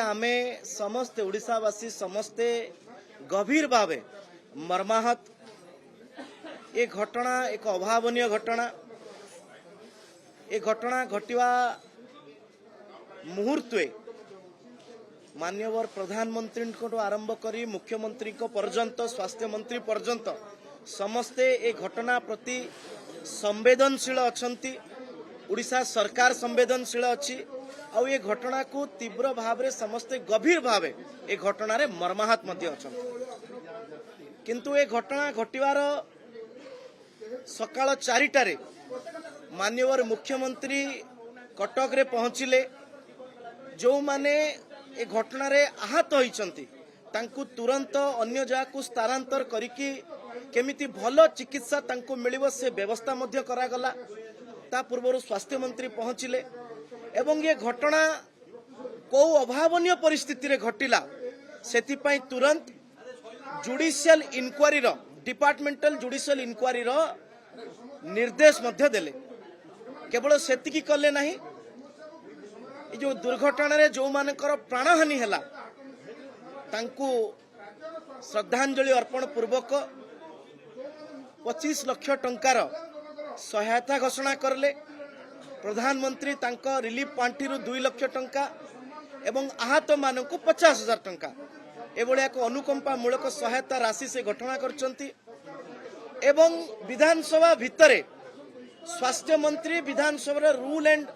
आमे समस्ते ओडिशावासी समस्ते गभीर भावे मर्माहत। ए घटना एक अभावनीय घटना। ए घटना घटिवा मुहूर्ते माननीय प्रधानमंत्री को आरंभ करी मुख्यमंत्री को पर्यंत स्वास्थ्य मंत्री पर्यंत समस्ते ए घटना प्रति संवेदनशील अछंती। उड़ीसा सरकार संवेदनशील अच्छी आ ये घटना को तीव्र भाव रे समस्ते गभीर भावे ए घटना रे मर्माहत मध्य अछंती। किंतु ए घटना घटिवार सकाळ 4टारे माननीय मुख्यमंत्री कटक रे पहुंचिले। जो माने ए घटना रे आहत होइचंती तांकु तुरंत अन्य जगह को स्थानांतर करिकी केमिति भलो चिकित्सा तांकु मिलिबो से व्यवस्था मध्य करागला। ता पूर्व स्वास्थ्य मंत्री पहुंचिले एवं ये घटना को अभावनीय परिस्थिति रे घटिला सेतिपई तुरंत जुडिशियल इंक्वारी रो डिपार्टमेंटल जुडिशियल इंक्वारी रो निर्देश मध्य देले। केवल सेतिकी कले नाही, जो दुर्घटना रे जो मानकर प्राणहानि हैला तांकु श्रद्धांजलि अर्पण पूर्वक 25 लाख टंकार सहायता घोषणा करले। प्रधानमंत्री तांको रिलीफ पांठी 2 लाख टंका एवं आहत मानक 50,000 टंका एभली एक अनुकंपा मूलक सहायता राशि से घोषणा करचंती। एवं विधानसभा भितरे स्वास्थ्य मंत्री विधानसभा रूल एंड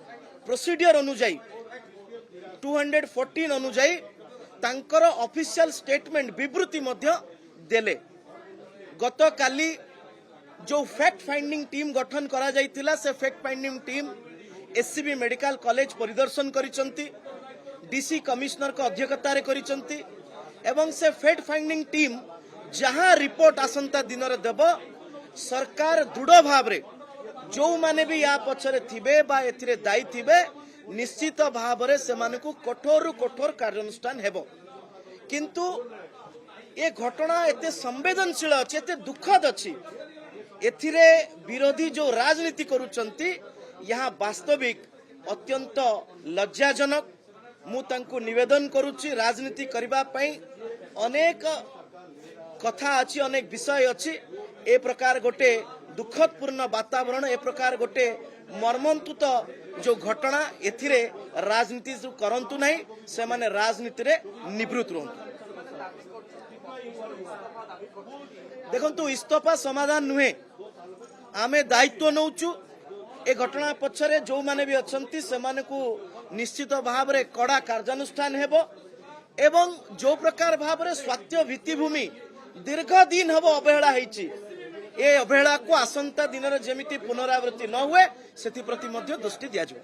प्रोसीडियर अनुजाई 214 अनुजाई तांकर ऑफिशियल स्टेटमेंट विवृत्ति मध्य देले। गत काली जो फैक्ट फाइंडिंग टीम गठन करा जाइतिला से fact finding team SCB medical college परिदर्शन करिसंती, डीसी कमिश्नर को अध्यक्षता रे करिसंती एवं से फैक्ट फाइंडिंग टीम जहां रिपोर्ट आसंता दिन रे देबो सरकार दृढ़ भाव रे जो माने भी या पछरे थिबे बा एथिरे दायी थिबे निश्चित भाव रे से मानकु कठोर कठोर कार्यानुष्ठान हेबो। किंतु ये घटना एते संवेदनशील अछि, एते दुखद अछि। एथिरे विरोधी जो राजनीति करूचंती यहाँ वास्तविक अत्यंत लज्जाजनक। मु तांकु निवेदन करूची राजनीति करबा पई अनेक कथा अछि, अनेक विषय अछि। ए प्रकार गोटे दुखदपूर्ण वातावरण, ए प्रकार गोटे मर्मन्तुत जो घटना एथिरे राजनीति जो करंतु नहीं, से माने राजनीति रे निवृत्त रहंतु। देखंतु इस्तफा समाधान नुहे, आमे दायित्व नौचु। ए घटना पछरे जो माने भी अछंती से माने को निश्चित भाव रे कड़ा कार्यानुष्ठान हेबो एवं जो प्रकार भाव रे स्वास्थ्य भित्तिभूमि दीर्घ दिन हबो अवहेला हेछि, ए अवहेला को आसंता दिन रे जेमिति पुनरावृत्ति न हुए सेति प्रति मध्य दृष्टि दिया जाय।